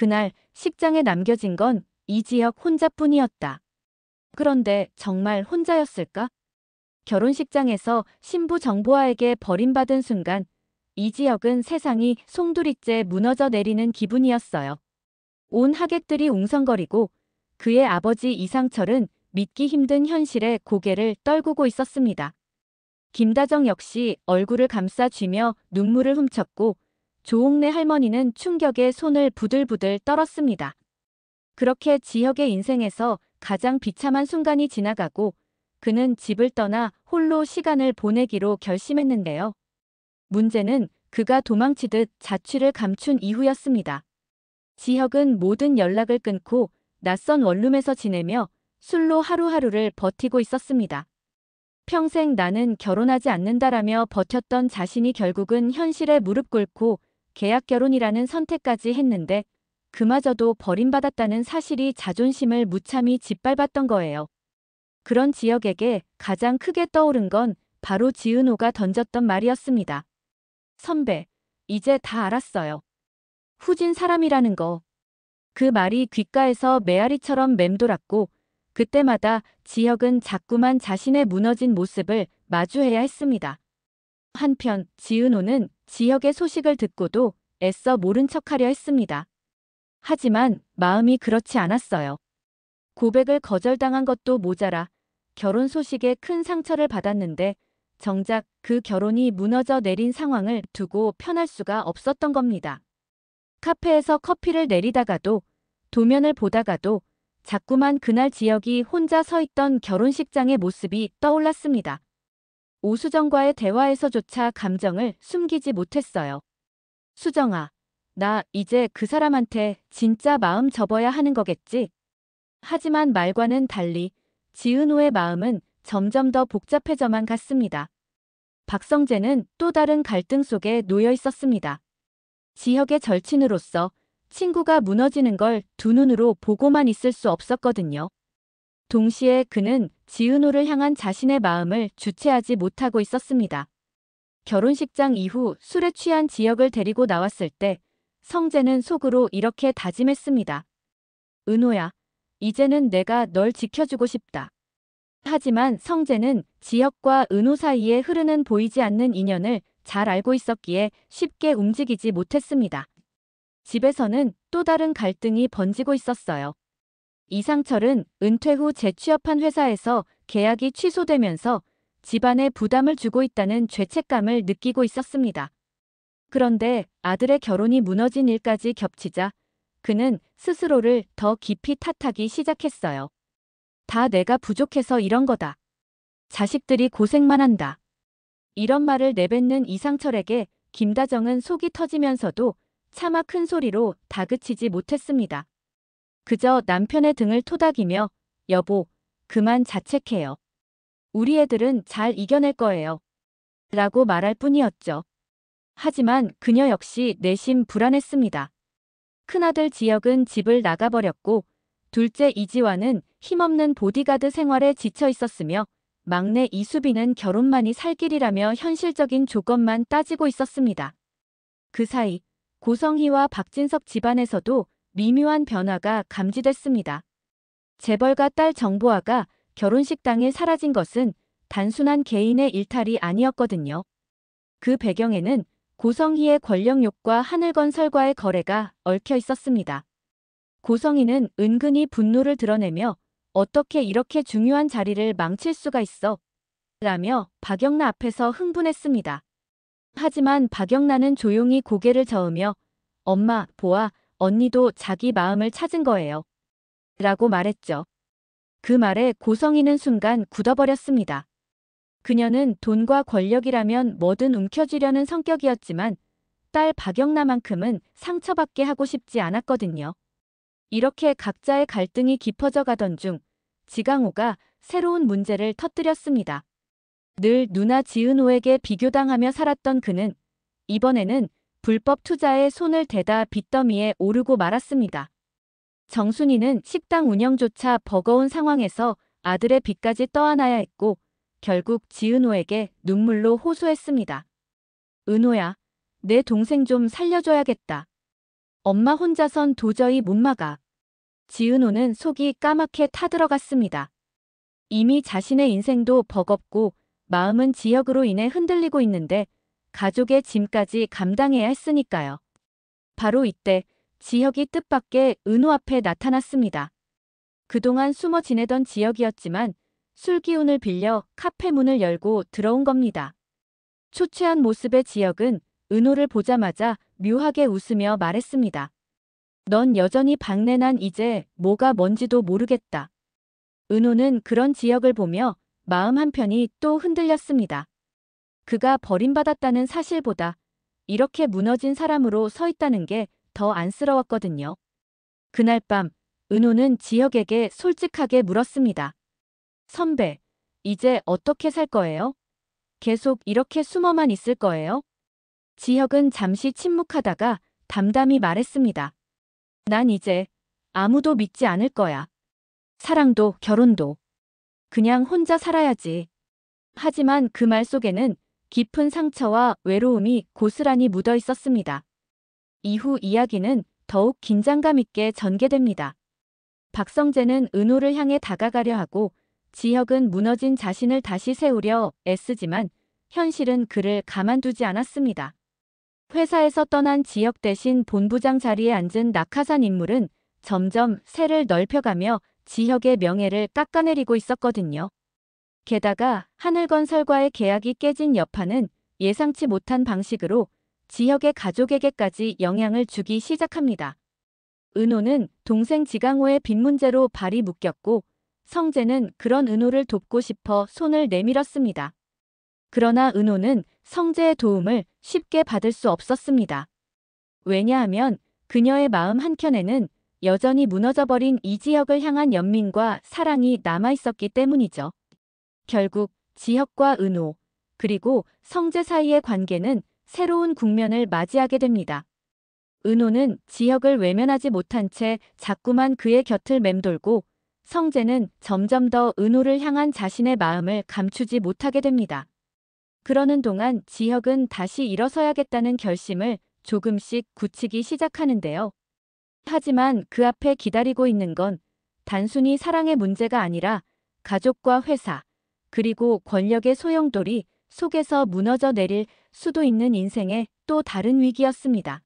그날 식장에 남겨진 건 이지혁 혼자뿐이었다. 그런데 정말 혼자였을까? 결혼식장에서 신부 정보아에게 버림받은 순간 이지혁은 세상이 송두리째 무너져 내리는 기분이었어요. 온 하객들이 웅성거리고 그의 아버지 이상철은 믿기 힘든 현실에 고개를 떨구고 있었습니다. 김다정 역시 얼굴을 감싸 쥐며 눈물을 훔쳤고 조옥래 할머니는 충격에 손을 부들부들 떨었습니다. 그렇게 지혁의 인생에서 가장 비참한 순간이 지나가고 그는 집을 떠나 홀로 시간을 보내기로 결심했는데요. 문제는 그가 도망치듯 자취를 감춘 이후였습니다. 지혁은 모든 연락을 끊고 낯선 원룸에서 지내며 술로 하루하루를 버티고 있었습니다. 평생 나는 결혼하지 않는다라며 버텼던 자신이 결국은 현실에 무릎 꿇고 계약 결혼이라는 선택까지 했는데 그마저도 버림받았다는 사실이 자존심을 무참히 짓밟았던 거예요. 그런 지혁에게 가장 크게 떠오른 건 바로 지은호가 던졌던 말이었습니다. 선배, 이제 다 알았어요. 후진 사람이라는 거. 그 말이 귓가에서 메아리처럼 맴돌았고 그때마다 지혁은 자꾸만 자신의 무너진 모습을 마주해야 했습니다. 한편 지은호는 지혁의 소식을 듣고도 애써 모른 척하려 했습니다. 하지만 마음이 그렇지 않았어요. 고백을 거절당한 것도 모자라 결혼 소식에 큰 상처를 받았는데 정작 그 결혼이 무너져 내린 상황을 두고 편할 수가 없었던 겁니다. 카페에서 커피를 내리다가도 도면을 보다가도 자꾸만 그날 지혁이 혼자 서 있던 결혼식장의 모습이 떠올랐습니다. 오수정과의 대화에서조차 감정을 숨기지 못했어요. 수정아, 나 이제 그 사람한테 진짜 마음 접어야 하는 거겠지? 하지만 말과는 달리 지은호의 마음은 점점 더 복잡해져만 갔습니다. 박성재는 또 다른 갈등 속에 놓여 있었습니다. 지혁의 절친으로서 친구가 무너지는 걸 두 눈으로 보고만 있을 수 없었거든요. 동시에 그는 지은호를 향한 자신의 마음을 주체하지 못하고 있었습니다. 결혼식장 이후 술에 취한 지혁을 데리고 나왔을 때 성재는 속으로 이렇게 다짐했습니다. 은호야, 이제는 내가 널 지켜주고 싶다. 하지만 성재는 지혁과 은호 사이에 흐르는 보이지 않는 인연을 잘 알고 있었기에 쉽게 움직이지 못했습니다. 집에서는 또 다른 갈등이 번지고 있었어요. 이상철은 은퇴 후 재취업한 회사에서 계약이 취소되면서 집안에 부담을 주고 있다는 죄책감을 느끼고 있었습니다. 그런데 아들의 결혼이 무너진 일까지 겹치자 그는 스스로를 더 깊이 탓하기 시작했어요. 다 내가 부족해서 이런 거다. 자식들이 고생만 한다. 이런 말을 내뱉는 이상철에게 김다정은 속이 터지면서도 차마 큰 소리로 다그치지 못했습니다. 그저 남편의 등을 토닥이며 여보, 그만 자책해요. 우리 애들은 잘 이겨낼 거예요. 라고 말할 뿐이었죠. 하지만 그녀 역시 내심 불안했습니다. 큰아들 지혁은 집을 나가버렸고 둘째 이지화는 힘없는 보디가드 생활에 지쳐 있었으며 막내 이수빈은 결혼만이 살 길이라며 현실적인 조건만 따지고 있었습니다. 그 사이 고성희와 박진석 집안에서도 미묘한 변화가 감지됐습니다. 재벌가 딸 정보아가 결혼식 당일 사라진 것은 단순한 개인의 일탈이 아니었거든요. 그 배경에는 고성희의 권력욕과 하늘건설과의 거래가 얽혀 있었습니다. 고성희는 은근히 분노를 드러내며 어떻게 이렇게 중요한 자리를 망칠 수가 있어? 라며 박영나 앞에서 흥분했습니다. 하지만 박영나는 조용히 고개를 저으며 엄마, 보아, 언니도 자기 마음을 찾은 거예요. 라고 말했죠. 그 말에 고성희는 순간 굳어버렸습니다. 그녀는 돈과 권력이라면 뭐든 움켜쥐려는 성격이었지만 딸 박영나만큼은 상처받게 하고 싶지 않았거든요. 이렇게 각자의 갈등이 깊어져 가던 중 지강호가 새로운 문제를 터뜨렸습니다. 늘 누나 지은호에게 비교당하며 살았던 그는 이번에는 불법 투자에 손을 대다 빚더미에 오르고 말았습니다. 정순이는 식당 운영조차 버거운 상황에서 아들의 빚까지 떠안아야 했고 결국 지은호에게 눈물로 호소했습니다. 은호야, 내 동생 좀 살려줘야겠다. 엄마 혼자선 도저히 못 막아. 지은호는 속이 까맣게 타들어갔습니다. 이미 자신의 인생도 버겁고 마음은 지혁으로 인해 흔들리고 있는데 가족의 짐까지 감당해야 했으니까요. 바로 이때 지혁이 뜻밖의 은호 앞에 나타났습니다. 그동안 숨어 지내던 지혁이었지만 술 기운을 빌려 카페 문을 열고 들어온 겁니다. 초췌한 모습의 지혁은 은호를 보자마자 묘하게 웃으며 말했습니다. 넌 여전히 박내. 난 이제 뭐가 뭔지도 모르겠다. 은호는 그런 지혁을 보며 마음 한편이 또 흔들렸습니다. 그가 버림받았다는 사실보다 이렇게 무너진 사람으로 서 있다는 게 더 안쓰러웠거든요. 그날 밤 은호는 지혁에게 솔직하게 물었습니다. 선배, 이제 어떻게 살 거예요? 계속 이렇게 숨어만 있을 거예요? 지혁은 잠시 침묵하다가 담담히 말했습니다. 난 이제 아무도 믿지 않을 거야. 사랑도 결혼도. 그냥 혼자 살아야지. 하지만 그 말 속에는 깊은 상처와 외로움이 고스란히 묻어 있었습니다. 이후 이야기는 더욱 긴장감 있게 전개됩니다. 박성재는 은호를 향해 다가가려 하고 지혁은 무너진 자신을 다시 세우려 애쓰지만 현실은 그를 가만두지 않았습니다. 회사에서 떠난 지혁 대신 본부장 자리에 앉은 낙하산 인물은 점점 세를 넓혀가며 지혁의 명예를 깎아내리고 있었거든요. 게다가 하늘건설과의 계약이 깨진 여파는 예상치 못한 방식으로 지혁의 가족에게까지 영향을 주기 시작합니다. 은호는 동생 지강호의 빚 문제로 발이 묶였고 성재는 그런 은호를 돕고 싶어 손을 내밀었습니다. 그러나 은호는 성재의 도움을 쉽게 받을 수 없었습니다. 왜냐하면 그녀의 마음 한켠에는 여전히 무너져버린 이지혁을 향한 연민과 사랑이 남아있었기 때문이죠. 결국 지혁과 은호, 그리고 성재 사이의 관계는 새로운 국면을 맞이하게 됩니다. 은호는 지혁을 외면하지 못한 채 자꾸만 그의 곁을 맴돌고 성재는 점점 더 은호를 향한 자신의 마음을 감추지 못하게 됩니다. 그러는 동안 지혁은 다시 일어서야겠다는 결심을 조금씩 굳히기 시작하는데요. 하지만 그 앞에 기다리고 있는 건 단순히 사랑의 문제가 아니라 가족과 회사, 그리고 권력의 소용돌이 속에서 무너져 내릴 수도 있는 인생의 또 다른 위기였습니다.